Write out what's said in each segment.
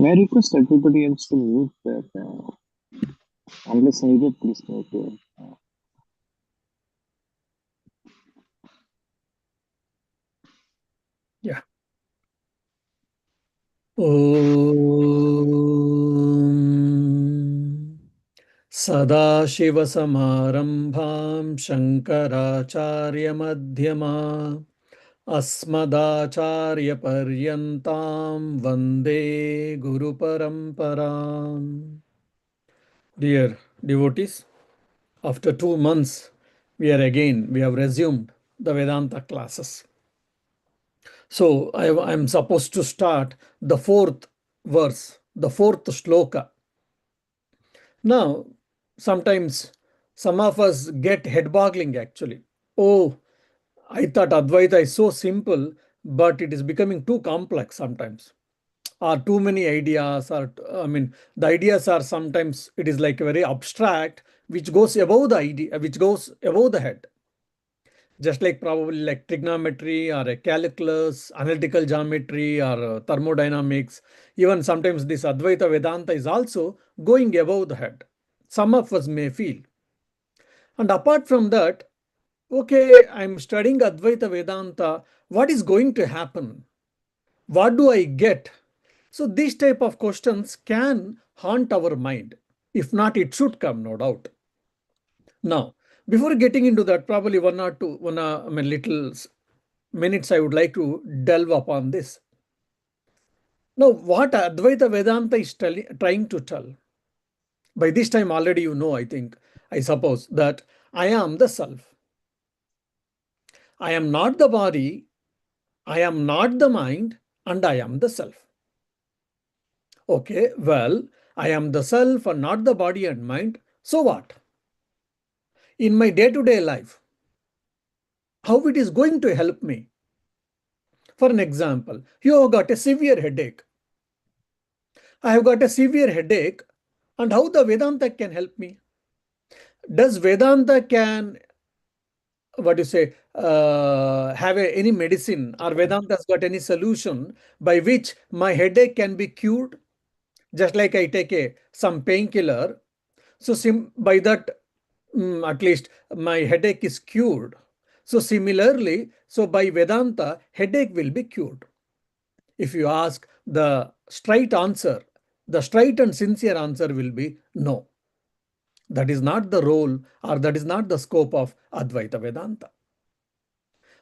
May I request everybody else to mute their, unless needed, please mute your. Yeah. Om Sadashivasamarambham Shankaracharya Asmadacharya Paryantam Vande Guru Paramparam. Dear devotees, after 2 months, we have resumed the Vedanta classes. So I'm supposed to start the fourth verse, the fourth shloka. Now, sometimes some of us get head boggling actually. Oh, I thought Advaita is so simple, but it is becoming too complex sometimes. Or too many ideas, or I mean, the ideas are sometimes it is like very abstract, which goes above the idea, which goes above the head. Just like probably like trigonometry or a calculus, analytical geometry or thermodynamics. Even sometimes this Advaita Vedanta is also going above the head. Some of us may feel. And apart from that, okay, I'm studying Advaita Vedanta. What is going to happen? What do I get? So these type of questions can haunt our mind. If not, it should come, no doubt. Now, before getting into that, probably one or two, I mean, little minutes, I would like to delve upon this. Now, what Advaita Vedanta is trying to tell, by this time already you know, I think, I suppose, that I am the self. I am not the body, I am not the mind, and I am the self. Okay, well, I am the self and not the body and mind. So what? In my day to day life, how it is going to help me? For an example, you have got a severe headache. I have got a severe headache, and how the Vedanta can help me? Does Vedanta can what do you say have any medicine, or Vedanta has got any solution by which my headache can be cured? Just like I take some painkiller, so by that at least my headache is cured. So similarly, so by Vedanta, headache will be cured. If you ask the straight answer, the straight and sincere answer will be no. That is not the role, or that is not the scope of Advaita Vedanta.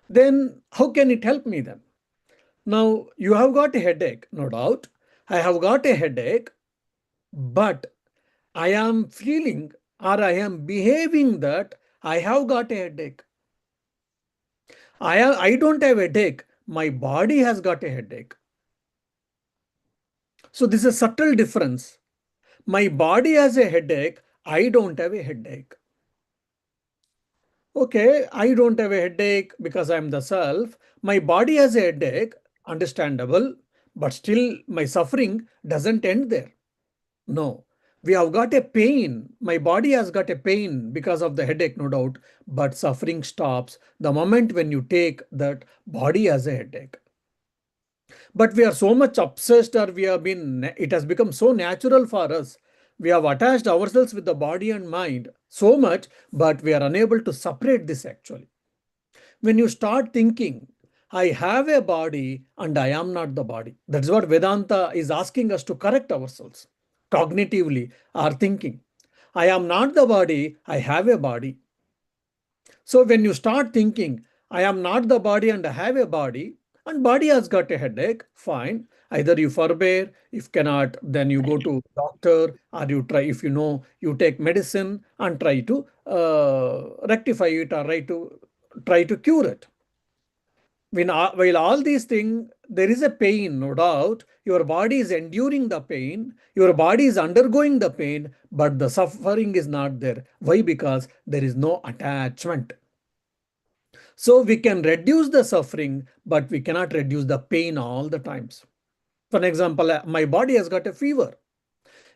Then how can it help me then? Now, you have got a headache, no doubt. I have got a headache, but I am feeling or I am behaving that I have got a headache. I don't have a headache. My body has got a headache. So this is a subtle difference. My body has a headache. I don't have a headache. Okay, I don't have a headache because I'm the self. My body has a headache, understandable, but still my suffering doesn't end there. No, we have got a pain. My body has got a pain because of the headache, no doubt, but suffering stops the moment when you take that body as a headache. But we are so much obsessed, or it has become so natural for us. We have attached ourselves with the body and mind so much, but we are unable to separate this actually. When you start thinking, I have a body and I am not the body. That's what Vedanta is asking us to correct ourselves cognitively, our thinking. I am not the body, I have a body. So when you start thinking, I am not the body and I have a body, and body has got a headache, fine. Either you forbear, if cannot, then you go to doctor, or you try, if you know, you take medicine and try to rectify it, or try to cure it. While all these things, there is a pain, no doubt. Your body is enduring the pain, your body is undergoing the pain, but the suffering is not there. Why? Because there is no attachment. So we can reduce the suffering, but we cannot reduce the pain all the times. For example, my body has got a fever.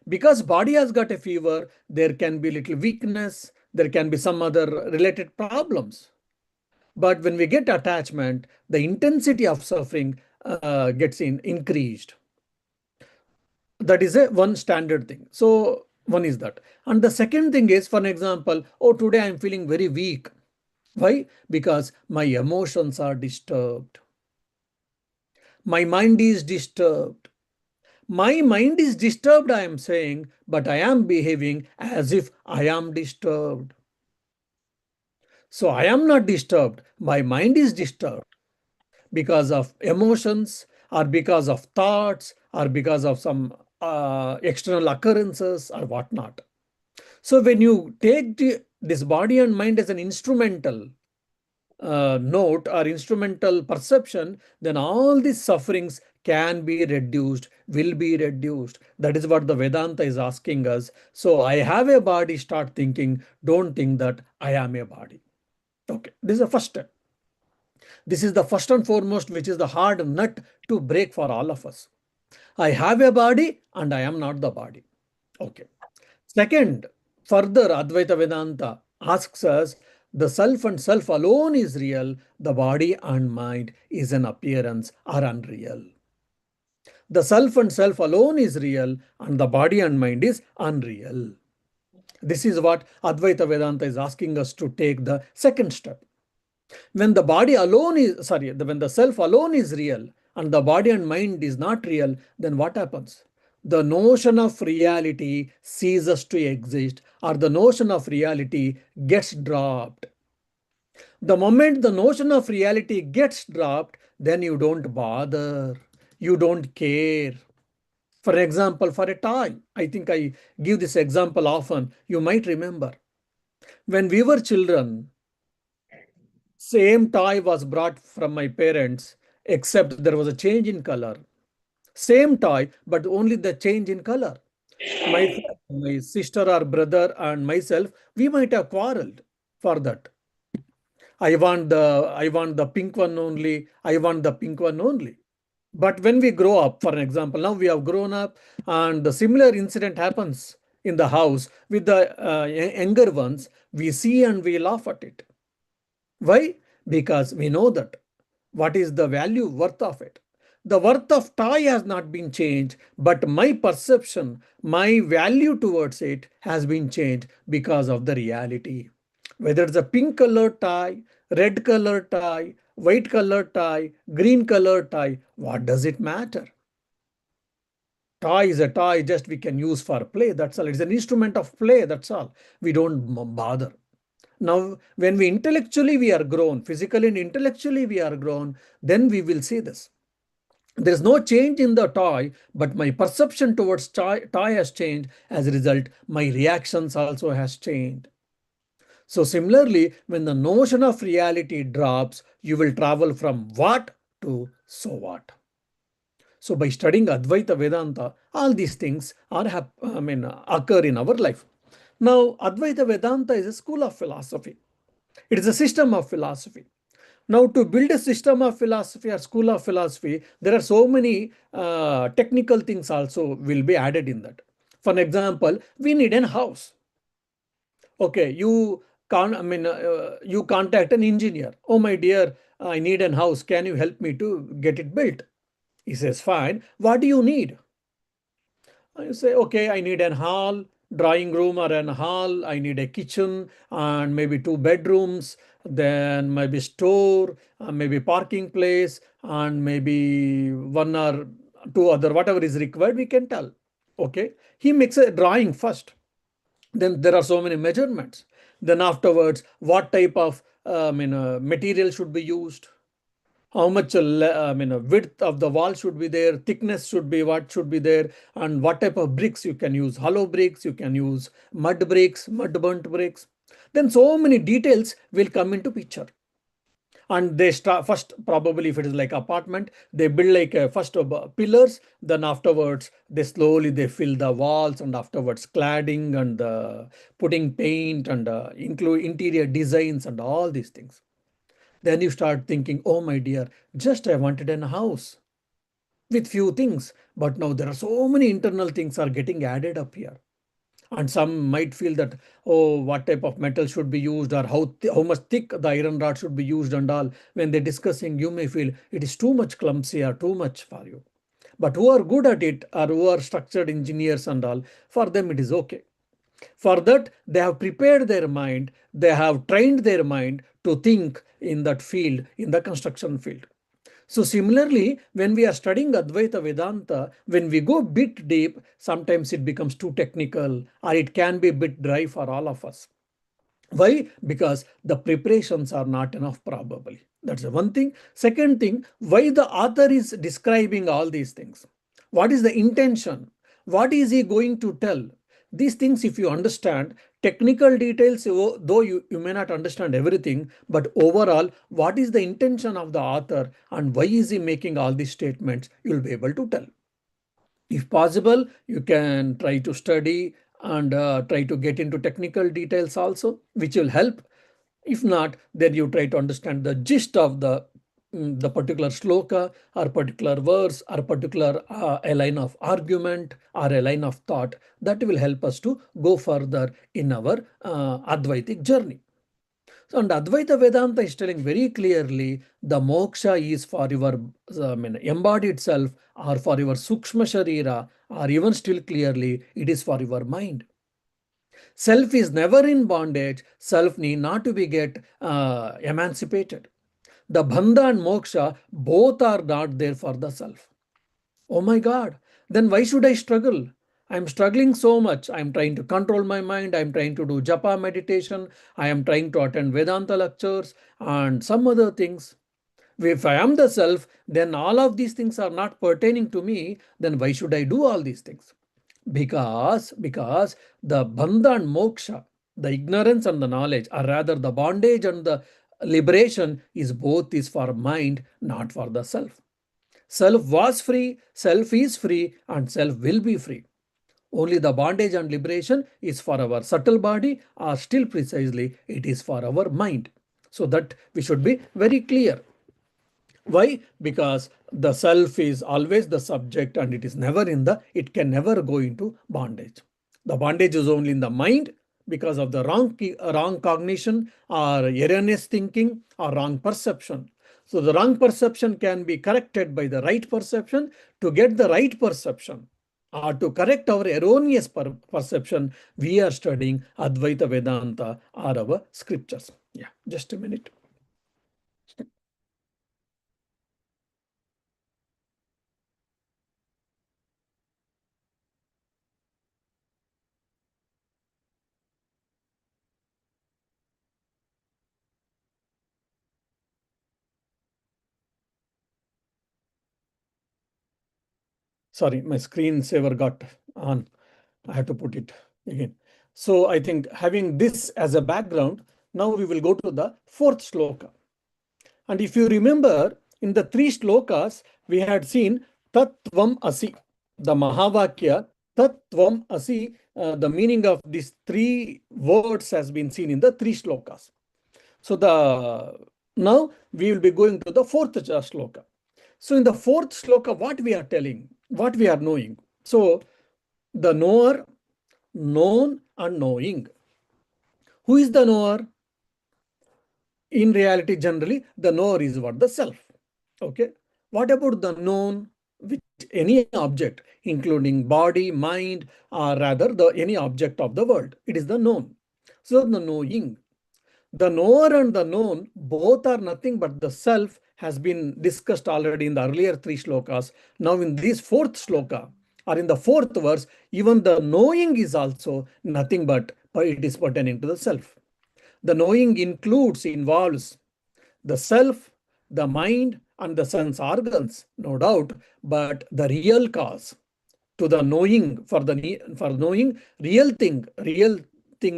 Because body has got a fever, there can be little weakness, there can be some other related problems. But when we get attachment, the intensity of suffering gets increased. That is a one standard thing. So one is that. And the second thing is, for an example, oh, today I'm feeling very weak. Why? Because my emotions are disturbed. My mind is disturbed. My mind is disturbed, I am saying, but I am behaving as if I am disturbed. So I am not disturbed. My mind is disturbed because of emotions, or because of thoughts, or because of some external occurrences or whatnot. So when you take this body and mind as an instrumental note or instrumental perception, then all these sufferings can be reduced, will be reduced. That is what the Vedanta is asking us. So I have a body, start thinking, don't think that I am a body. Okay, this is the first step. This is the first and foremost, which is the hard nut to break for all of us. I have a body and I am not the body. Okay. Second, further, Advaita Vedanta asks us the self and self alone is real, the body and mind is an appearance or unreal. The self and self alone is real, and the body and mind is unreal. This is what Advaita Vedanta is asking us to take the second step. When the body alone is, sorry, when the self alone is real and the body and mind is not real, then what happens? The notion of reality ceases to exist, or the notion of reality gets dropped. The moment the notion of reality gets dropped, then you don't bother, you don't care. For example, for a toy, I think I give this example often, you might remember. When we were children, same toy was brought from my parents, except there was a change in color. Same toy, but only the change in color. My sister or brother and myself, we might have quarreled for that. I want the pink one only. I want the pink one only. But when we grow up, for an example, now we have grown up, and the similar incident happens in the house with the younger ones, we see and we laugh at it. Why? Because we know that what is the value worth of it. The worth of toy has not been changed, but my perception, my value towards it has been changed because of the reality. Whether it's a pink colored tie, red colored tie, white colored tie, green colored tie, what does it matter? Toy is a toy, just we can use for play. That's all. It's an instrument of play. That's all. We don't bother. Now, when we intellectually we are grown, physically and intellectually we are grown, then we will see this. There is no change in the toy, but my perception towards toy has changed. As a result, my reactions also has changed. So similarly, when the notion of reality drops, you will travel from what to so what. So by studying Advaita Vedanta, all these things occur in our life. Now, Advaita Vedanta is a school of philosophy. It is a system of philosophy. Now, to build a system of philosophy or school of philosophy, there are so many technical things also will be added in that. For an example, we need a house. Okay, you contact an engineer. Oh, my dear, I need a house. Can you help me to get it built? He says, fine. What do you need? You say, okay, I need an hall, drawing room or an hall. I need a kitchen and maybe two bedrooms, then maybe store, maybe parking place, and maybe one or two other, whatever is required, we can tell. Okay. He makes a drawing first. Then there are so many measurements. Then afterwards, what type of material should be used, how much width of the wall should be there, thickness should be what should be there, and what type of bricks you can use, hollow bricks, you can use mud bricks, mud burnt bricks. Then so many details will come into picture. And they start first, probably if it is like apartment, they build like first pillars, then afterwards they slowly they fill the walls, and afterwards cladding and putting paint and include interior designs and all these things. Then you start thinking, oh my dear, just I wanted a house with few things. But now there are so many internal things are getting added up here. And some might feel that, oh, what type of metal should be used, or how much thick the iron rod should be used and all. When they're discussing, you may feel it is too much clumsy or too much for you. But who are good at it or who are structured engineers and all, for them it is okay. For that, they have prepared their mind, they have trained their mind to think in that field, in the construction field. So similarly, when we are studying Advaita Vedanta, when we go bit deep, sometimes it becomes too technical or it can be a bit dry for all of us. Why? Because the preparations are not enough, probably. That's the one thing. Second thing, why the author is describing all these things? What is the intention? What is he going to tell? These things, if you understand, technical details, though you may not understand everything, but overall, what is the intention of the author and why is he making all these statements, you'll be able to tell. If possible, you can try to study and try to get into technical details also, which will help. If not, then you try to understand the gist of the particular sloka or particular verse or particular a line of argument or a line of thought. That will help us to go further in our Advaitic journey. So, and Advaita Vedanta is telling very clearly the moksha is for your embodied self or for your sukshma sharira, or even still clearly, it is for your mind. Self is never in bondage. Self need not to be get emancipated. The bandha and moksha both are not there for the self. Oh my God, then why should I struggle? I'm struggling so much. I'm trying to control my mind. I'm trying to do japa meditation. I am trying to attend Vedanta lectures and some other things. If I am the self, then all of these things are not pertaining to me. Then why should I do all these things? Because the bandha and moksha, the ignorance and the knowledge, or rather the bondage and the liberation is both is for mind, not for the self. Self was free, self is free, and self will be free. Only the bondage and liberation is for our subtle body, or still precisely it is for our mind. So that we should be very clear. Why? Because the self is always the subject and it is never it can never go into bondage. The bondage is only in the mind because of the wrong cognition or erroneous thinking or wrong perception. So the wrong perception can be corrected by the right perception. To get the right perception or to correct our erroneous perception, we are studying Advaita Vedanta or our scriptures. Yeah, just a minute. Sorry, my screensaver got on. I have to put it again. So I think having this as a background, now we will go to the fourth sloka. And if you remember, in the three slokas, we had seen Tattvam Asi, the Mahavakya, Tattvam Asi, the meaning of these three words has been seen in the three slokas. So now we will be going to the fourth sloka. So in the fourth sloka, what we are telling, what we are knowing. So the knower, known and knowing. Who is the knower? In reality, generally, the knower is what? The self. Okay. What about the known? Which any object, including body, mind, or rather any object of the world. It is the known. So the knowing. The knower and the known both are nothing but the self has been discussed already in the earlier three slokas. Now in this fourth sloka or in the fourth verse, even the knowing is also nothing but it is pertaining to the self. The knowing involves the self, the mind, and the sense organs, no doubt, but the real cause to the knowing, for knowing real thing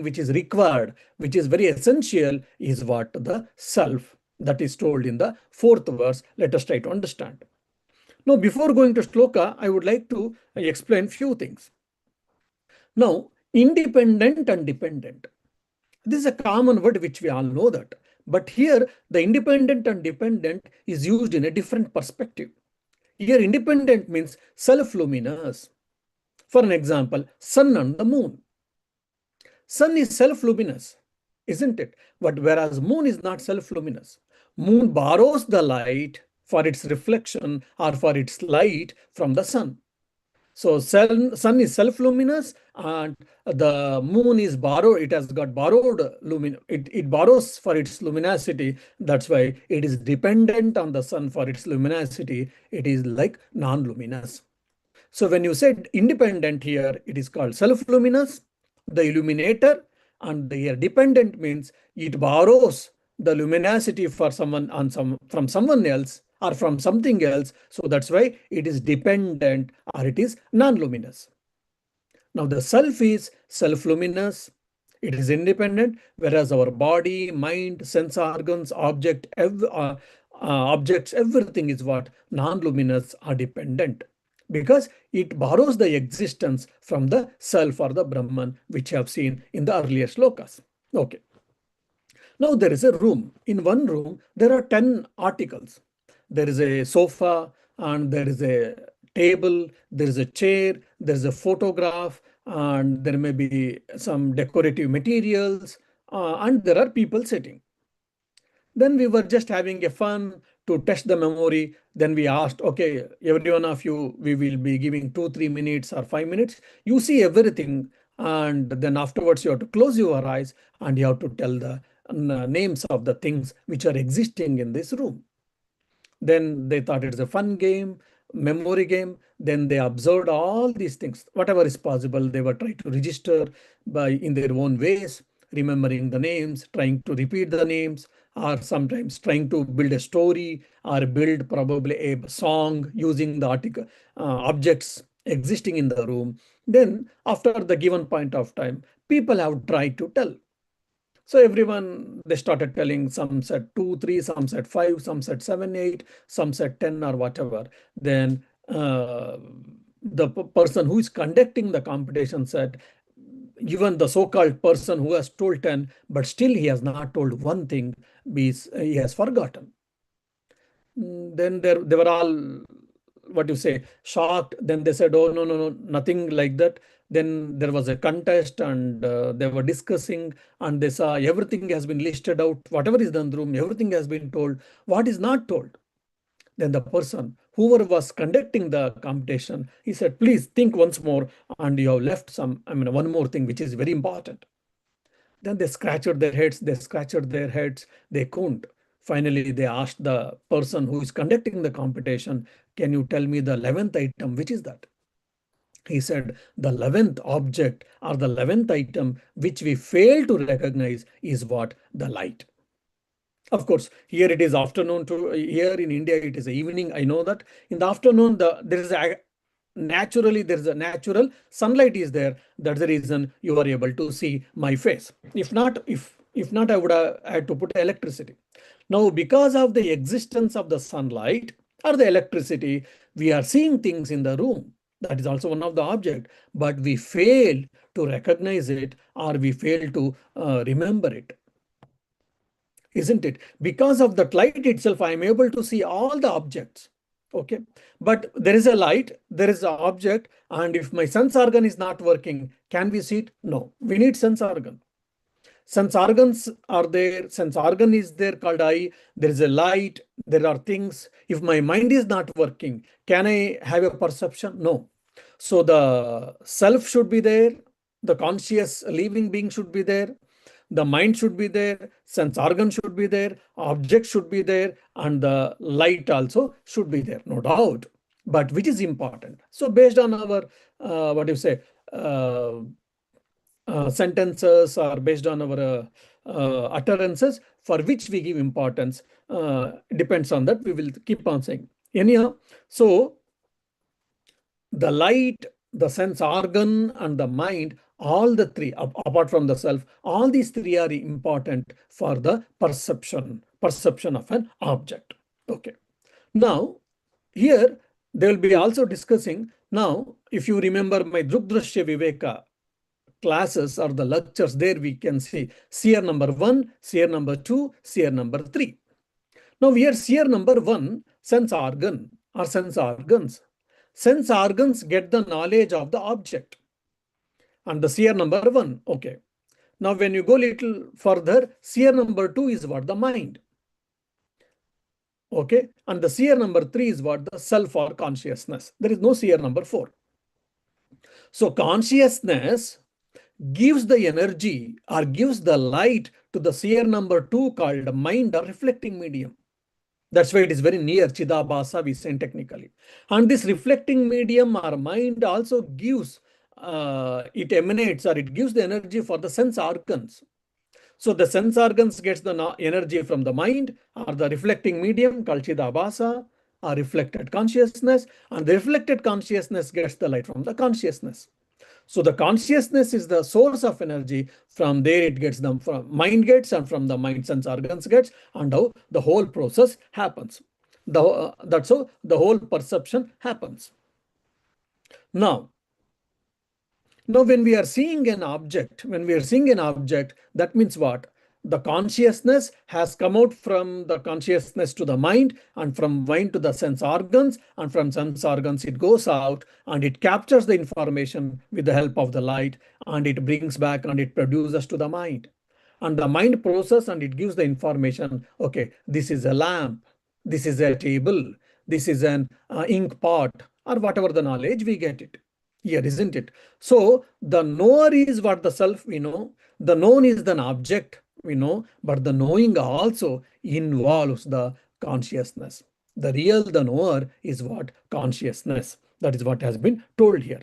which is required, which is very essential, is what? The self. That is told in the fourth verse. Let us try to understand. Now, before going to shloka, I would like to explain few things. Now, independent and dependent. This is a common word which we all know that. But here, the independent and dependent is used in a different perspective. Here, independent means self-luminous. For an example, sun and the moon. Sun is self-luminous, isn't it? But whereas moon is not self-luminous. Moon borrows the light for its reflection or for its light from the sun. So sun is self-luminous, and the moon is borrowed. It has got borrowed it borrows for its luminosity. That's why it is dependent on the sun for its luminosity. It is like non-luminous. So when you said independent here, it is called self-luminous, the illuminator, and the here dependent means it borrows the luminosity for someone on some from someone else or from something else. So that's why it is dependent or it is non-luminous. Now the self is self-luminous. It is independent, whereas our body, mind, sense organs, objects, everything is what? Non-luminous or dependent. Because it borrows the existence from the self or the Brahman, which you have seen in the earlier slokas. Okay. Now there is a room. In one room, there are 10 articles. There is a sofa, and there is a table, there is a chair, there is a photograph, and there may be some decorative materials, and there are people sitting. Then we were just having a fun to test the memory. Then we asked, okay, every one of you, we will be giving 2, 3 minutes or 5 minutes. You see everything, and then afterwards you have to close your eyes and you have to tell the names of the things which are existing in this room. Then they thought it's a fun game, memory game. Then they observed all these things, whatever is possible. They were trying to register by in their own ways, remembering the names, trying to repeat the names, or sometimes trying to build a story or build probably a song using the objects existing in the room. Then, after the given point of time, people have tried to tell. So everyone, they started telling. Some said 2, 3, some said 5, some said 7, 8, some said 10 or whatever. Then the person who is conducting the competition said, even the so-called person who has told 10, but still he has not told one thing, he has forgotten. Then they were all, what you say, shocked. Then they said, oh, no, no, no, nothing like that. Then there was a contest, and they were discussing, and they saw everything has been listed out. Whatever is done in the room, everything has been told. What is not told? Then the person, whoever was conducting the competition, he said, please think once more, and you have left one more thing, which is very important. Then they scratched their heads, they couldn't. Finally, they asked the person who is conducting the competition, can you tell me the 11th item? Which is that? He said, the 11th object or the 11th item which we fail to recognize is what? The light. Of course, here it is afternoon. Here in India, it is evening. I know that in the afternoon, there is a natural sunlight is there. That's the reason you are able to see my face. If not, I would have had to put electricity. Now, because of the existence of the sunlight or the electricity, we are seeing things in the room. That is also one of the object, but we fail to recognize it, or we fail to remember it. Isn't it? Because of that light itself, I am able to see all the objects. Okay. But there is a light, there is an object, and if my sense organ is not working, can we see it? No. We need sense organ. Sense organs are there. Sense organ is there called eye. There is a light. There are things. If my mind is not working, can I have a perception? No. So the self should be there. The conscious living being should be there. The mind should be there, sense organ should be there, object should be there, and the light also should be there, no doubt. But which is important? So based on our, what do you say, sentences, or based on our utterances, for which we give importance, depends on that. We will keep on saying. Anyhow, so the light, the sense organ, and the mind, all the three, apart from the self, all these three are important for the perception of an object. Okay. Now, here they will be also discussing. Now, if you remember my Drugdrashya Viveka classes or the lectures, there we can see seer number 1, seer number 2, seer number 3. Now, here seer number 1, sense organ or sense organs. Sense organs get the knowledge of the object. And the seer number 1, okay. Now, when you go little further, seer number 2 is what? The mind. Okay. And the seer number 3 is what? The self or consciousness. There is no seer number 4. So consciousness gives the energy or gives the light to the seer number 2 called mind or reflecting medium. That's why it is very near Chidabhasa, we say technically. And this reflecting medium or mind also gives, it emanates or it gives the energy for the sense organs. So the sense organs gets the energy from the mind or the reflecting medium called Chidabhasa or reflected consciousness, and the reflected consciousness gets the light from the consciousness. So the consciousness is the source of energy. From there it gets them from mind gets, and from the mind sense organs gets, and how the whole process happens. That's how the whole perception happens. Now, when we are seeing an object, that means what? The consciousness has come out from the consciousness to the mind, and from mind to the sense organs, and from sense organs it goes out and it captures the information with the help of the light, and it brings back and it produces to the mind. And the mind process and it gives the information. Okay, this is a lamp, this is a table, this is an ink pot, or whatever the knowledge we get it here, isn't it? So the knower is what? The self, we know. The known is an object, we know, but the knowing also involves the consciousness. The knower is what? Consciousness. That is what has been told here.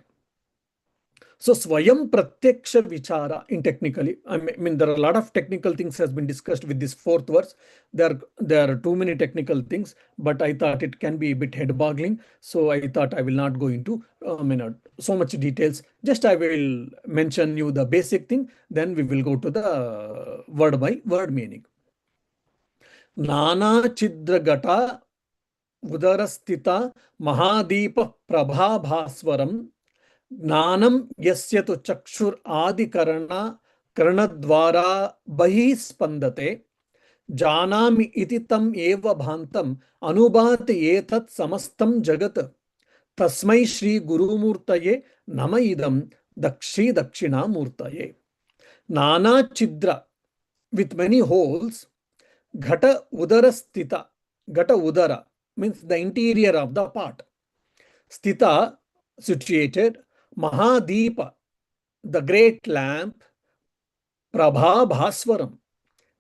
So Swayam Pratyaksha Vichara in technically, I mean there are a lot of technical things has been discussed with this fourth verse. There are too many technical things, but I thought it can be a bit head boggling. So I thought I will not go into so much details. Just I will mention you the basic thing, then we will go to the word by word meaning. Nana Chidragata Udarastita Mahadīpa Prabhābhāswaram ज्ञानम यस्य तु चक्षुर आदि करणद्वारा बहिः स्पन्दते जानामि इति तम एव भान्तम अनुभाति एतत् समस्तं जगत् तस्मै श्री गुरुमूर्तये नम इदं दक्षिणामूर्तये. नाना छिद्र with many holes, ghata udara sthita. Ghata udara means the interior of the pot. Sthita, situated. Mahadeepa, the great lamp. Prabha Bhaswaram,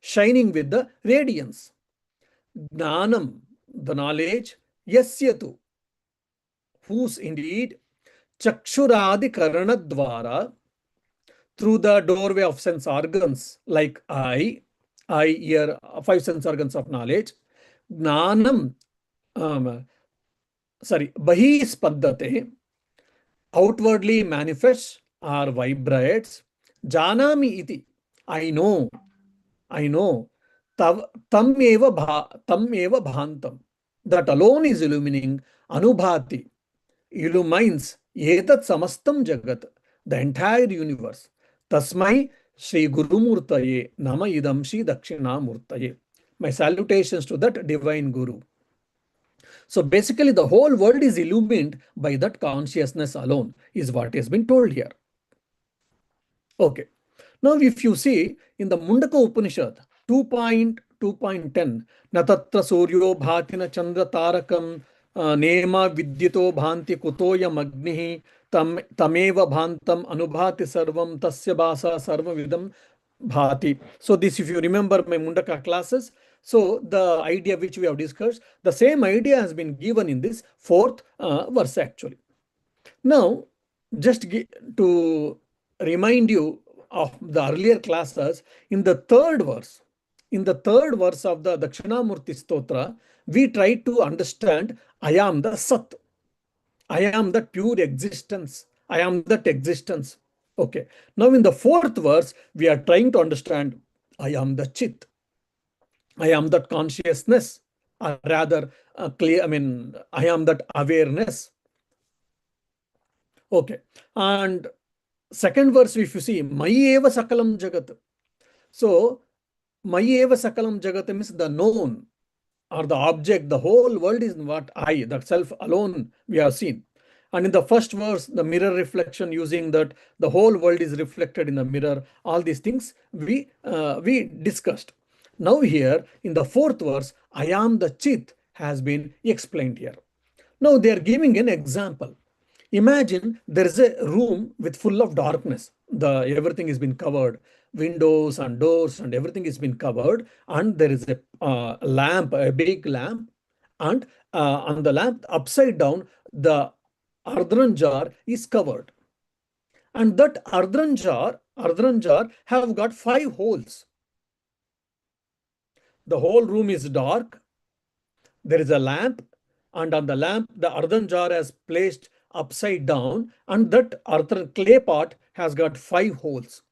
shining with the radiance. Gnanam, the knowledge. Yasyatu, whose indeed. Chakshuradi Karanadvara, through the doorway of sense organs like eye, ear, 5 sense organs of knowledge. Gnanam, Bahi Spaddate, outwardly manifests or vibrates. Janami iti, I know. Tam eva bhantam, that alone is illumining. Anubhati, illumines. Etat samastam jagat, the entire universe. Tasmai Sri Gurumurtaye Nama Idam Shri Dakshinamurtaye. My salutations to that divine Guru. So basically the whole world is illumined by that consciousness alone, is what has been told here. Okay. Now if you see in the Mundaka Upanishad 2.2.10, Natatra Suryo Bhatina Chandra Tarakam Nema Vidyito Bhanti Kutoya Magnihi Tameva Bhantam Anubhati Sarvam Tasya Basa Sarvavidam Bhati. So this, if you remember my Mundaka classes, so the idea which we have discussed, the same idea has been given in this fourth verse actually. Now, just to remind you of the earlier classes, in the third verse of the Dakshinamurti Stotra, we try to understand I am the Sat. I am that pure existence. I am that existence. Okay. Now in the fourth verse, we are trying to understand I am the Chit. I am that consciousness, or rather clear. I mean, I am that awareness. Okay. And second verse, if you see, Mayi eva sakalam jagat. So, Mayi eva sakalam jagat means the known or the object, the whole world is what I, that self alone we have seen. And in the first verse, the mirror reflection, using that the whole world is reflected in the mirror, all these things we discussed. Now here in the fourth verse, I am the Chit has been explained here. Now they are giving an example. Imagine there is a room with full of darkness. The everything has been covered, windows and doors and everything has been covered, and there is a lamp, a big lamp, and on the lamp upside down, the earthen jar is covered, and that earthen jar have got 5 holes. The whole room is dark. There is a lamp, and on the lamp, the earthen jar is placed upside down, and that earthen clay pot has got 5 holes.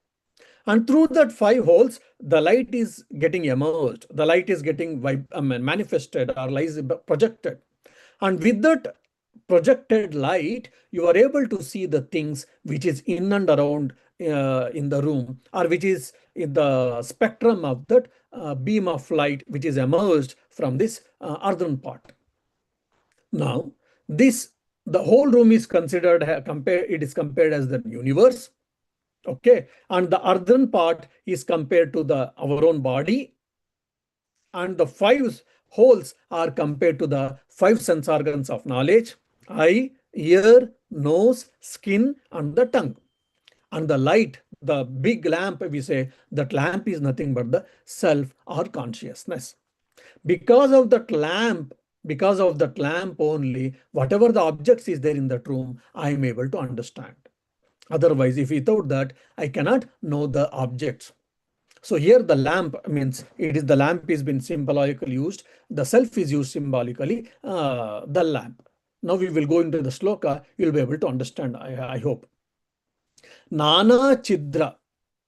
And through that 5 holes, the light is getting emerged. The light is getting manifested or light is projected. And with that projected light, you are able to see the things which is in and around in the room, or which is in the spectrum of that beam of light which is emerged from this earthen pot. Now, this the whole room is considered it is compared as the universe. Okay, and the earthen part is compared to our own body, and the 5 holes are compared to the 5 sense organs of knowledge: eye, ear, nose, skin, and the tongue. And the light, the big lamp, we say that lamp is nothing but the self or consciousness. Because of that lamp, because of that lamp only, whatever the objects is there in that room, I am able to understand. Otherwise, if without that, I cannot know the objects. So here the lamp means it is the lamp is been symbolically used. The self is used symbolically, the lamp. Now we will go into the sloka. You'll be able to understand, I hope. Nana Chidra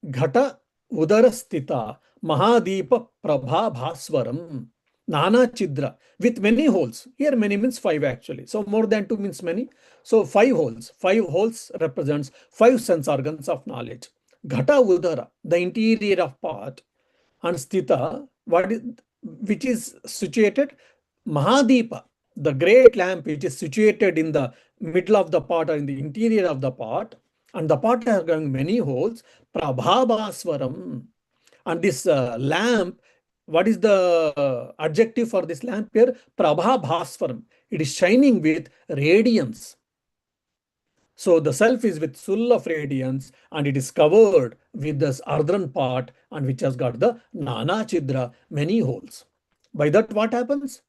Ghata Udarasthita Mahadeepa Prabha Bhaswaram. Nana Chidra with many holes. Here many means 5 actually. So more than 2 means many. So 5 holes. 5 holes represents 5 sense organs of knowledge. Ghata Udara, the interior of part, and Sthita, which is situated, Mahadeepa, the great lamp which is situated in the middle of the pot or in the interior of the pot, and the pot has got many holes, Prabhabhaswaram. And this lamp, what is the adjective for this lamp here? Prabhabhaswaram. It is shining with radiance. So the self is with full of radiance, and it is covered with this earthen part, and which has got the Nana Chidra, many holes. By that what happens?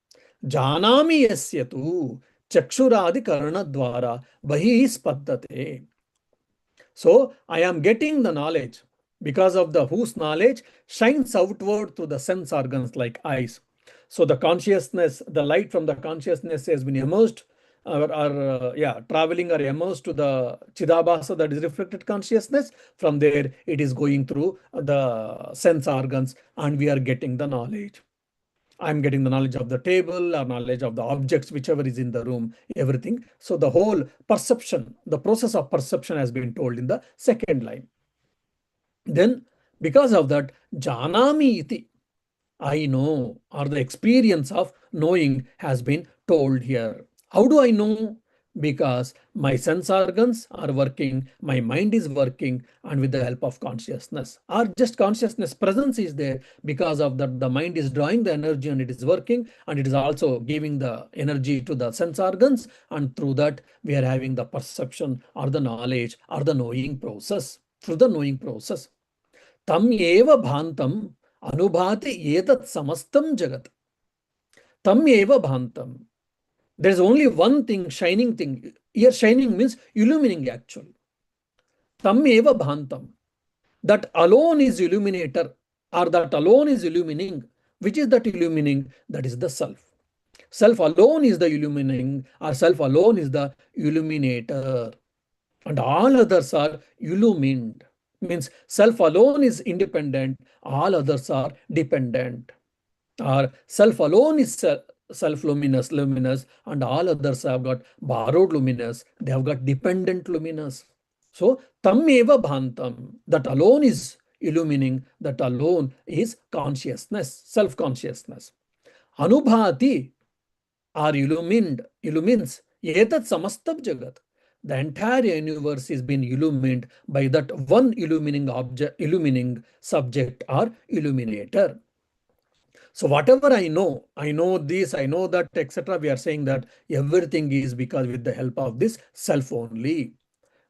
Janami yasya tu chakshuradi karana dwara bahi spaddate. So I am getting the knowledge because of the whose knowledge shines outward to the sense organs like eyes. So the consciousness, the light from the consciousness has been immersed traveling or immersed to the Chidabhasa, that is reflected consciousness. From there, it is going through the sense organs, and we are getting the knowledge. I'm getting the knowledge of the table or knowledge of the objects, whichever is in the room, everything. So the whole perception, the process of perception has been told in the second line. Then, because of that, Janami iti, I know, or the experience of knowing has been told here. How do I know? Because my sense organs are working, my mind is working, and with the help of consciousness, or just consciousness presence is there. Because of that, the mind is drawing the energy and it is working, and it is also giving the energy to the sense organs, and through that, we are having the perception or the knowledge or the knowing process. Through the knowing process. Tam eva bhantam anubhati etat samastam jagat. Tam eva bhantam. There is only one thing, shining thing. Here shining means illumining actually. Tam eva bhantam. That alone is illuminator, or that alone is illumining. Which is that illumining? That is the self. Self alone is the illumining, or self alone is the illuminator. And all others are illumined. Means self alone is independent, all others are dependent. Or self alone is self luminous, and all others have got borrowed luminous, they have got dependent luminous. So tam eva bhantam, that alone is illumining, that alone is consciousness, self-consciousness. Anubhati, are illumines etat samastam jagat. The entire universe is being illumined by that one illumining object, illumining subject or illuminator. So whatever I know this, I know that, etc. We are saying that everything is because with the help of this self only.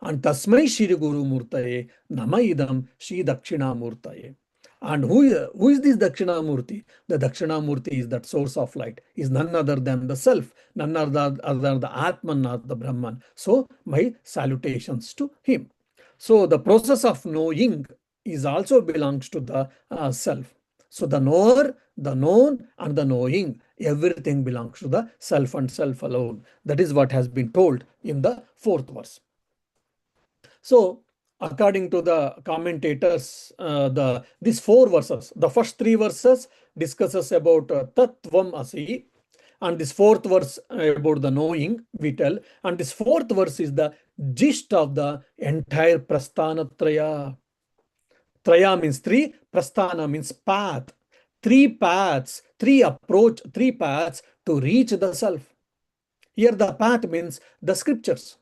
And Tasmai Shri Guru Murtaye Namaidam Shri Dakshinamurtaye. And who is this Dakshinamurti? The Dakshinamurti is that source of light, is none other than the self, none other the Atman or the Brahman. So my salutations to him. So the process of knowing is also belongs to the self. So the knower, the known, and the knowing, everything belongs to the self and self alone. That is what has been told in the fourth verse. So, according to the commentators, these four verses, the first three verses discusses about Tattvam Asi, and this fourth verse about the knowing we tell, and this fourth verse is the gist of the entire Prasthana Traya. Traya means three, Prasthana means path. Three paths, three paths to reach the self. Here the path means the scriptures.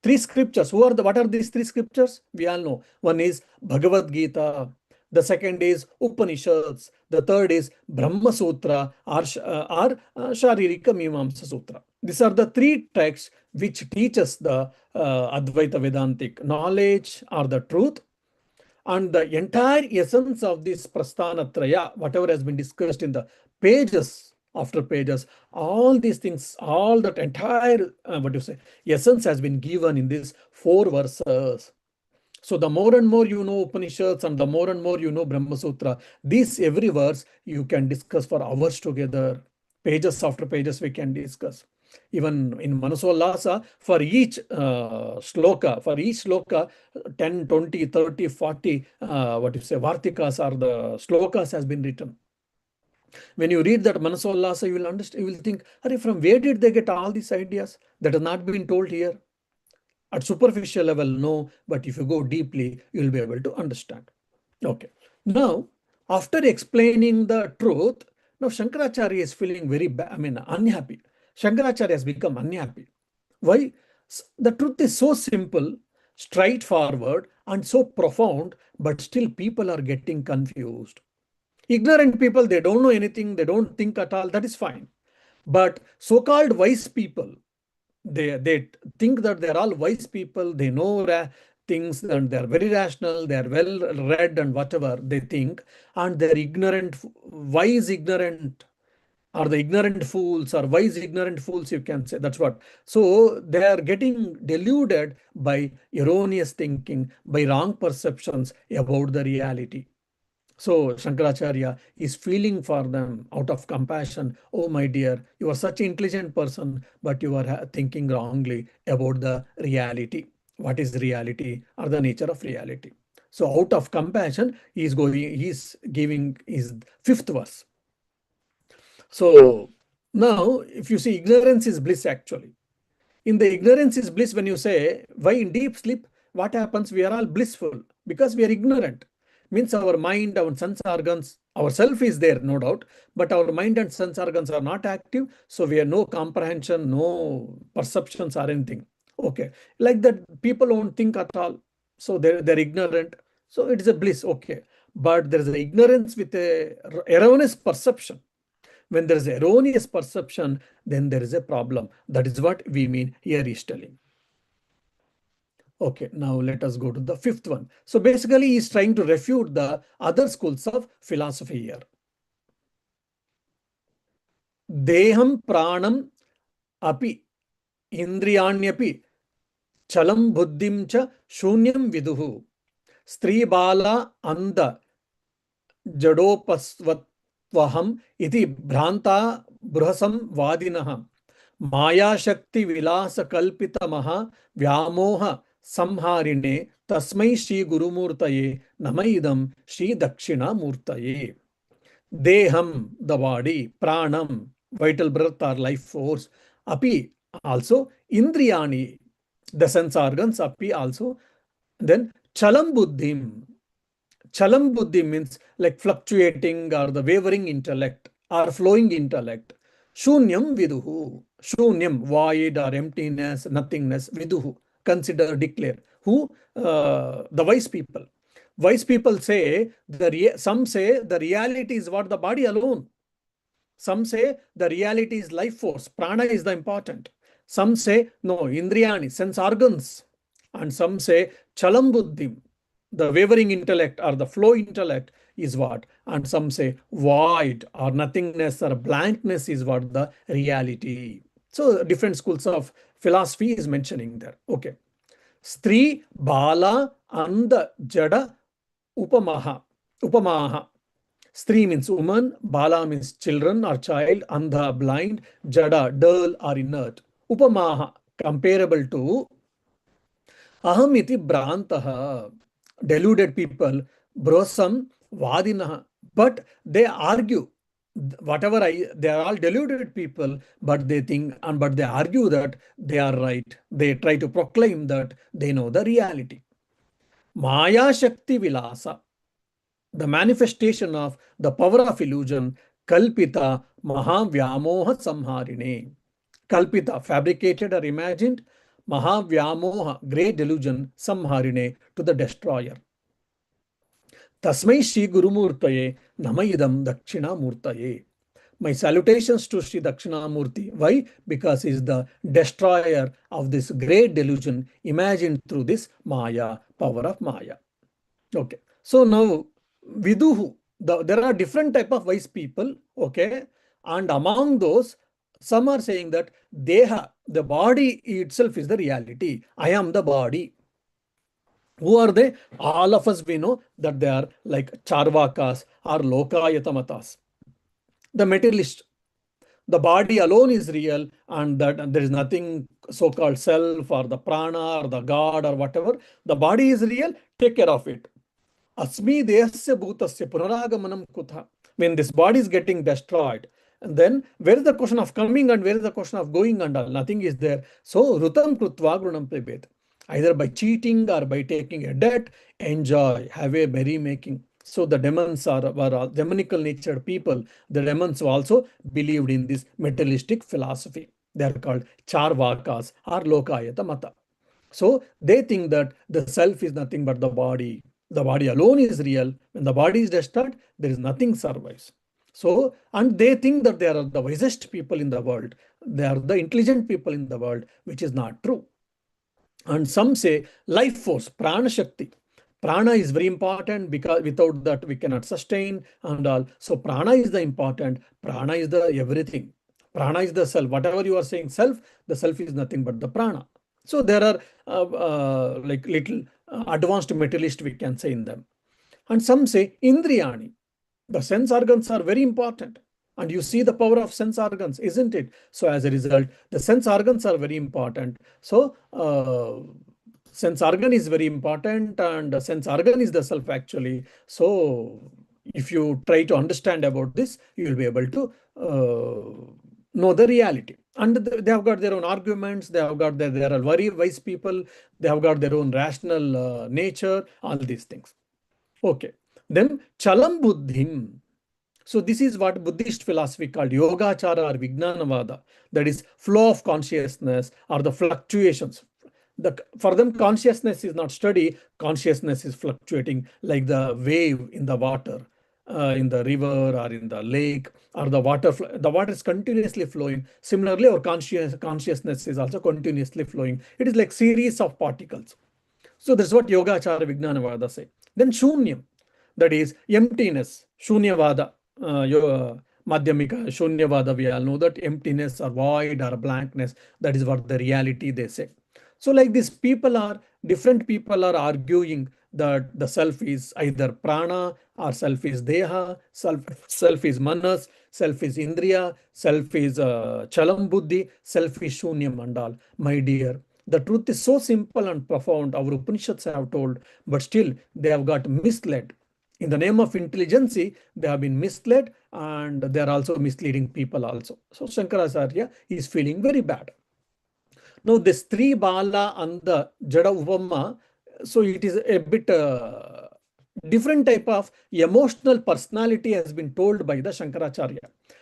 Three scriptures. What are these three scriptures? We all know. One is Bhagavad Gita. The second is Upanishads. The third is Brahma Sutra or Sharirika Mimamsa Sutra. These are the three texts which teach us the Advaita Vedantic knowledge or the truth. And the entire essence of this Prasthanatraya, whatever has been discussed in the pages after pages, all these things, all that entire, essence has been given in these four verses. So the more and more you know Upanishads and the more and more you know Brahma Sutra, this every verse you can discuss for hours together. Pages after pages we can discuss. Even in Manasollasa, for each sloka, 10, 20, 30, 40, Vartikas or the slokas has been written. When you read that Manasollasa, you will understand, you will think, from where did they get all these ideas that have not been told here? At superficial level, no, but if you go deeply, you will be able to understand. Okay. Now, after explaining the truth, now Shankaracharya is feeling very unhappy. Shankaracharya has become unhappy. Why? The truth is so simple, straightforward, and so profound, but still people are getting confused. Ignorant people, they don't know anything, they don't think at all, that is fine. But so-called wise people, they think that they're all wise people, they know things, and they're very rational, they're well read and whatever they think, and they're ignorant, wise ignorant, or the ignorant fools, or wise ignorant fools, you can say. That's what. So they are getting deluded by erroneous thinking, by wrong perceptions about the reality. So Shankaracharya is feeling for them out of compassion. Oh, my dear, you are such an intelligent person, but you are thinking wrongly about the reality. What is reality or the nature of reality? So out of compassion, he is giving his fifth verse. So now, if you see, ignorance is bliss actually. In the ignorance is bliss, when you say, why in deep sleep, what happens? We are all blissful because we are ignorant. Means our mind, our sense organs, our self is there, no doubt, but our mind and sense organs are not active. So we have no comprehension, no perceptions or anything. Okay. Like that, people don't think at all. So they're ignorant. So it is a bliss. Okay. But there is an ignorance with a erroneous perception. When there is erroneous perception, then there is a problem. That is what we mean here is telling. Okay, now let us go to the fifth one. So basically, he is trying to refute the other schools of philosophy here. Deham pranam api indriyanyapi chalam buddhim cha shunyam viduhu stribala anda जडोपस्वत्वहम इति भ्रांता बृहसं वादिनः मायाशक्ति विलास कल्पितमः व्यामोह संहारिणे तस्मै श्री गुरुमूर्तये नमः श्री दक्षिणामूर्तये. Deham, the body, pranam, vital breath or life force, api, also, indriyani, the sense organs, api also, then chalam buddhim. Chalam buddhi means like fluctuating or the wavering intellect or flowing intellect. Shunyam viduhu. Shunyam, void or emptiness, nothingness, viduhu. Consider, declare. Who? The wise people. Wise people say, some say the reality is what the body alone. Some say the reality is life force, prana is the important. Some say no, indriyani, sense organs. And some say chalam buddhim, the wavering intellect or the flow intellect is what. And some say void or nothingness or blankness is what the reality. So different schools of philosophy is mentioning there. Okay. Stri, Bala, and Jada, Upamaha. Upamaha. Stri means woman, Bala means children or child, Andha, blind, Jada, dull or inert. Upamaha, comparable to Aham iti Brantaha. Deluded people, Brosam, Vadinaha. But they argue. They are all deluded people, but they think and but they argue that they are right. They try to proclaim that they know the reality. Maya Shakti Vilasa, the manifestation of the power of illusion, Kalpita Mahavyamoha Samharine. Kalpita, fabricated or imagined, Mahavyamoha, great delusion, Samharine, to the destroyer. Tasmai Shri Gurumurtaye Namayidam Dakshinamurtaye. My salutations to Sri Dakshinamurti. Why? Because he is the destroyer of this great delusion imagined through this Maya, power of Maya. Okay. So now Viduhu, there are different type of wise people. Okay. And among those, some are saying that Deha, the body itself is the reality. I am the body. Who are they? All of us we know that they are like Charvakas or Lokayatamatas. The materialist, the body alone is real, and that there is nothing so-called self or the prana or the god or whatever. The body is real, take care of it. Asmi dehasya bhutasya punaragamanam kutha. When this body is getting destroyed, and then where is the question of coming and where is the question of going and all? Nothing is there. So rutam krutva grunam plebet. Either by cheating or by taking a debt, enjoy, have a merrymaking. So the demons were all demonical natured people. The demons also believed in this materialistic philosophy. They are called charvakas or lokayata mata. So they think that the self is nothing but the body. The body alone is real. When the body is destroyed, there is nothing survives. So, and they think that they are the wisest people in the world. They are the intelligent people in the world, which is not true. And some say life force, prana shakti. Prana is very important because without that we cannot sustain and all. So prana is the important. Prana is the everything. Prana is the self. Whatever you are saying self, the self is nothing but the prana. So there are like little advanced materialist we can say in them. And some say indriyani. The sense organs are very important. And you see the power of sense organs, isn't it? So as a result, the sense organs are very important. So sense organ is very important, and sense organ is the self actually. So if you try to understand about this, you will be able to know the reality. And they have got their own arguments. They have got there are very wise people. They have got their own rational nature. All these things. Okay. Then chalam buddhim. So this is what Buddhist philosophy called Yogachara or Vijnanavada. That is flow of consciousness or the fluctuations. For them, consciousness is not steady. Consciousness is fluctuating like the wave in the water, in the river or in the lake, or the water. The water is continuously flowing. Similarly, our consciousness is also continuously flowing. It is like series of particles. So that's what Yogachara Vijnanavada say. Then Shunyam, that is emptiness, Shunyavada. Madhyamika, Shunyavada, we all know that emptiness or void or blankness, that is what the reality they say. So like this, different people are arguing that the self is either prana or self is deha, self is manas, self is indriya, self is chalam buddhi, self is shunyam and all. My dear, the truth is so simple and profound. Our Upanishads have told, but still they have got misled. In the name of intelligence, they have been misled, and they are also misleading people also. So Shankaracharya is feeling very bad. Now this three bala and the Jada Upama, so it is a bit different type of emotional personality has been told by the Shankaracharya.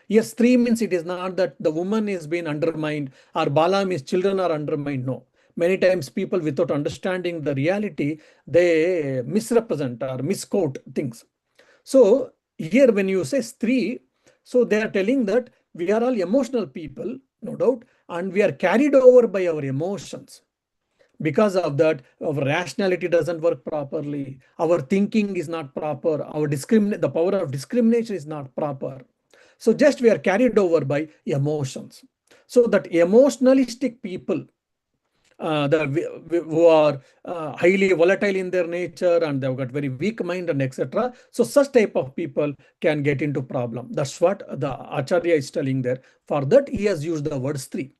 Yes, three means it is not that the woman is being undermined or bala means children are undermined. No. Many times people without understanding the reality, they misrepresent or misquote things. So here when you say three, So they are telling that we are all emotional people, no doubt, and we are carried over by our emotions. Because of that, our rationality doesn't work properly. Our thinking is not proper. The power of discrimination is not proper. So just we are carried over by emotions. So that emotionalistic people, who are highly volatile in their nature and they've got very weak mind and etc. So such type of people can get into problem. That's what the Acharya is telling there. For that, he has used the word three.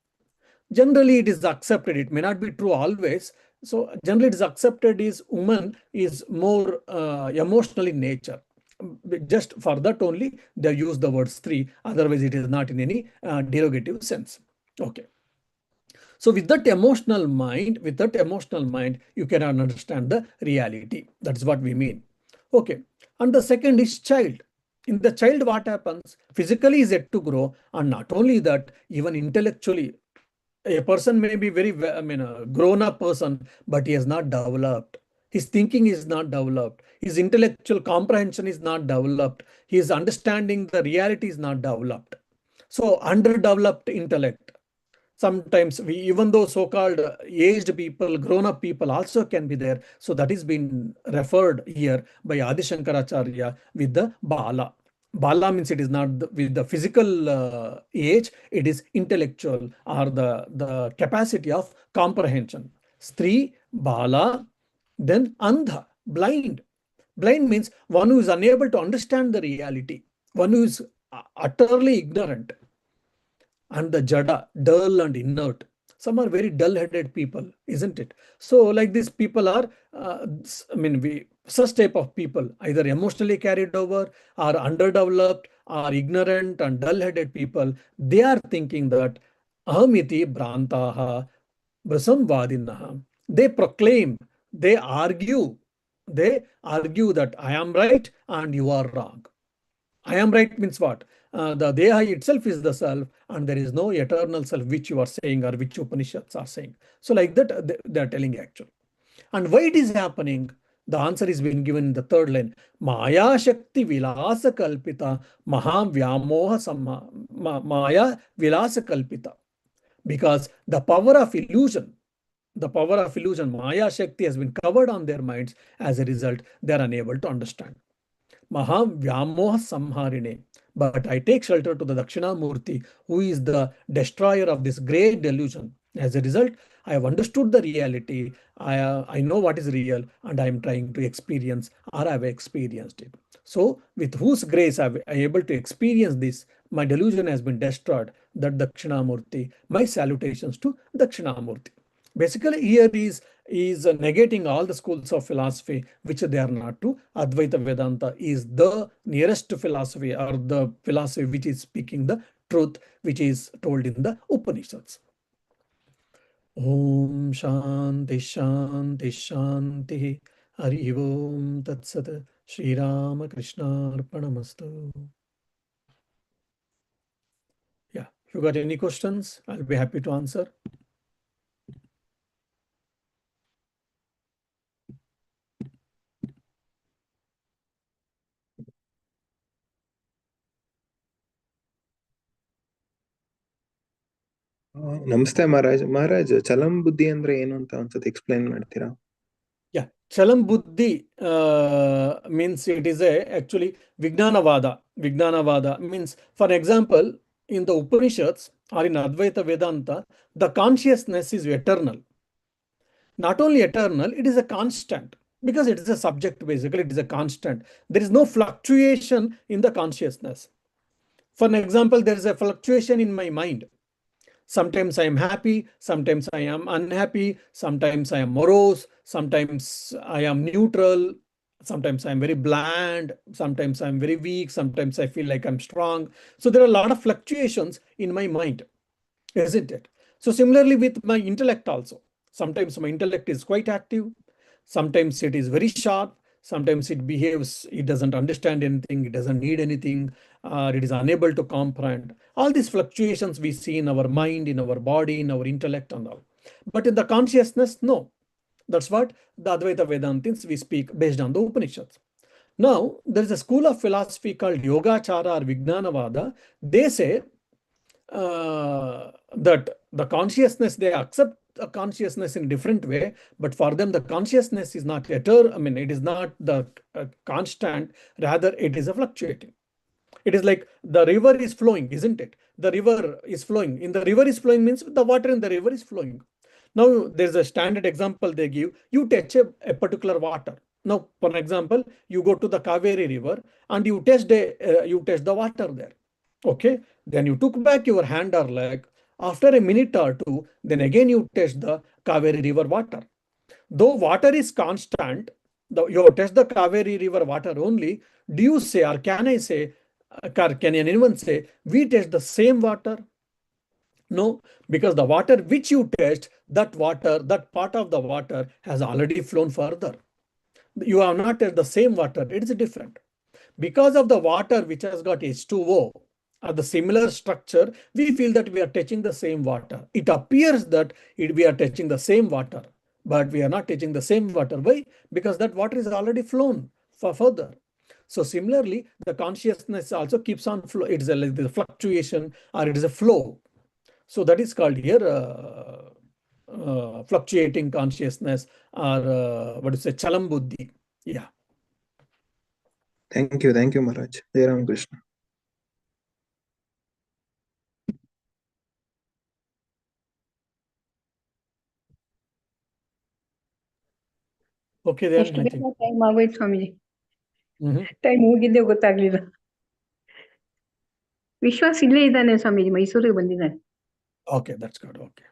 Generally, it is accepted. It may not be true always. So generally, it is accepted is woman is more emotional in nature. Just for that only, they use the words three. Otherwise, it is not in any derogative sense. Okay. So with that emotional mind, you cannot understand the reality. That's what we mean. Okay. And the second is child. In the child, what happens? Physically is yet to grow, and not only that, even intellectually, a person may be a grown up person, but he has not developed. His thinking is not developed. His intellectual comprehension is not developed. His understanding the reality is not developed. So, underdeveloped intellect. Sometimes we, even though so-called aged people, grown-up people also can be there. So that is being referred here by Adi Shankaracharya with the Bala. Bala means it is not with the physical age, it is intellectual or the capacity of comprehension. Stri, Bala, then Andha, blind. Blind means one who is unable to understand the reality, one who is utterly ignorant, and the jada, dull and inert. Some are very dull-headed people, isn't it? So, like these people are, such type of people, either emotionally carried over or underdeveloped or ignorant and dull-headed people, they are thinking that ahamiti brantaha brasam vadinaha. They proclaim, they argue that I am right and you are wrong. I am right means what? The Deha itself is the self, and there is no eternal self which you are saying or which Upanishads are saying. So, like that, they are telling actual. And why it is happening? The answer is being given in the third line. Maya Shakti Vilasa Kalpita Maha Vyamoha Maya Vilasa Kalpita. Because the power of illusion, Maya Shakti has been covered on their minds. As a result, they are unable to understand. Maham Vyamoha Samharine. But I take shelter to the Dakshinamurti, who is the destroyer of this great delusion. As a result, I have understood the reality. I know what is real, and I am trying to experience, or I have experienced it. So, with whose grace I am able to experience this, my delusion has been destroyed. That Dakshinamurti. My salutations to Dakshinamurti. Basically, here is negating all the schools of philosophy which they are not to. Advaita Vedanta is the nearest to philosophy, or the philosophy which is speaking the truth which is told in the Upanishads. Om Shanti Shanti Shanti Hari Om Tat Sat Shri Rama Krishna Arpanamastu. Yeah, if you got any questions, I'll be happy to answer. ನಮಸ್ತೆ ಮಹಾರಾಜ್. ಮಹಾರಾಜ್, ಚಲಂ ಬುದ್ಧಿ ಅಂದ್ರೆ ಏನು ಅಂತ ಒಂದ್ಸತಿ explain ಮಾಡ್ತೀರಾ? Yeah, Chalam Buddhi means it is actually Vijnanavada. Vijnanavada means, for example, in the Upanishads or in Advaita Vedanta, the consciousness is eternal. Not only eternal, it is a constant, because it is a subject, basically, it is a constant. There is no fluctuation in the consciousness. For an example, there is a fluctuation in my mind. Sometimes I am happy, sometimes I am unhappy, sometimes I am morose, sometimes I am neutral, sometimes I am very bland, sometimes I am very weak, sometimes I feel like I'm strong. So there are a lot of fluctuations in my mind, isn't it? So similarly with my intellect also. Sometimes my intellect is quite active, sometimes it is very sharp, sometimes it behaves, it doesn't understand anything, it doesn't need anything, it is unable to comprehend. All these fluctuations we see in our mind, in our body, in our intellect and all. But in the consciousness, no. That's what the Advaita Vedantins we speak based on the Upanishads. Now, there is a school of philosophy called Yogachara or Vijnanavada. They say that the consciousness, they accept a consciousness in a different way, but for them the consciousness is not eternal. I mean, it is not the constant, rather it is a fluctuating. It is like the river is flowing, isn't it? The river is flowing. In the river is flowing means the water in the river is flowing. Now, there's a standard example they give. You touch a particular water. Now, for example, you go to the Kaveri river and you test the water there. Okay, then you took back your hand or leg. After a minute or two, then again you test the Kaveri river water. Though water is constant, you test the Kaveri river water only. Do you say, or can I say, can anyone say, we test the same water? No, because the water which you test, that water, that part of the water has already flown further. You have not tested the same water, it is different. Because of the water which has got H2O or the similar structure, we feel that we are touching the same water. It appears that we are touching the same water, but we are not touching the same water. Why? Because that water is already flown for further. So similarly, the consciousness also keeps on flow. It is like the fluctuation or it is a flow. So that is called here fluctuating consciousness or what is it, chalam buddhi. Yeah. Thank you, Maharaj. Jai Ram Krishna. Okay, then ಎಷ್ಟು I ಬೇಗ think. Time ಆಗೋಯ್ತು Swamiji. Mhm. Time ಹೋಗಿದ್ದೆ ಗೊತ್ತಾಗ್ಲಿಲ್ಲ. ವಿಶ್ವಾಸ್ ಇಲ್ಲೇ ಇದ್ದಾನೆ ಸ್ವಾಮೀಜಿ, ಮೈಸೂರಿಗೆ ಬಂದಿದ್ದಾನೆ. Okay, that's good. Okay.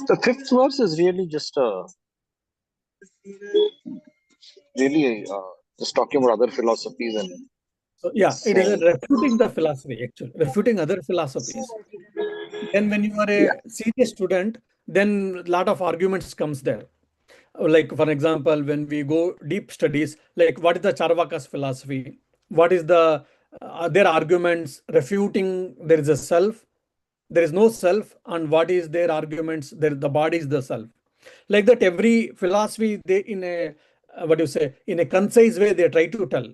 The fifth verse is really just just talking about other philosophies and So yeah, it is refuting the philosophy, actually, refuting other philosophies. Then when you are a serious student, then a lot of arguments comes there. Like for example, when we go deep studies, like what is the Charvakas philosophy? What is their arguments refuting there is a self, there is no self, and what is their arguments? There the body is the self. Like that, every philosophy they in a what do you say, in a concise way they try to tell.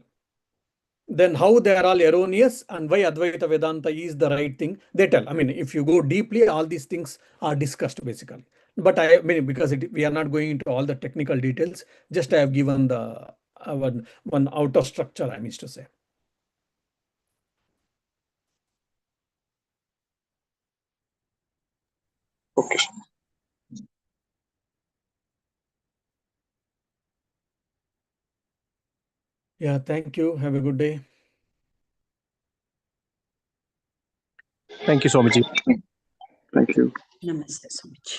Then how they are all erroneous and why Advaita Vedanta is the right thing, they tell. I mean, if you go deeply, all these things are discussed basically. But I mean, because we are not going into all the technical details, just I have given the one outer structure, I mean to say. okay. Yeah, thank you. Have a good day. Thank you, Swamiji. Thank you. ನಮಸ್ತೆ ಸ್ವಾಮೀಜಿ.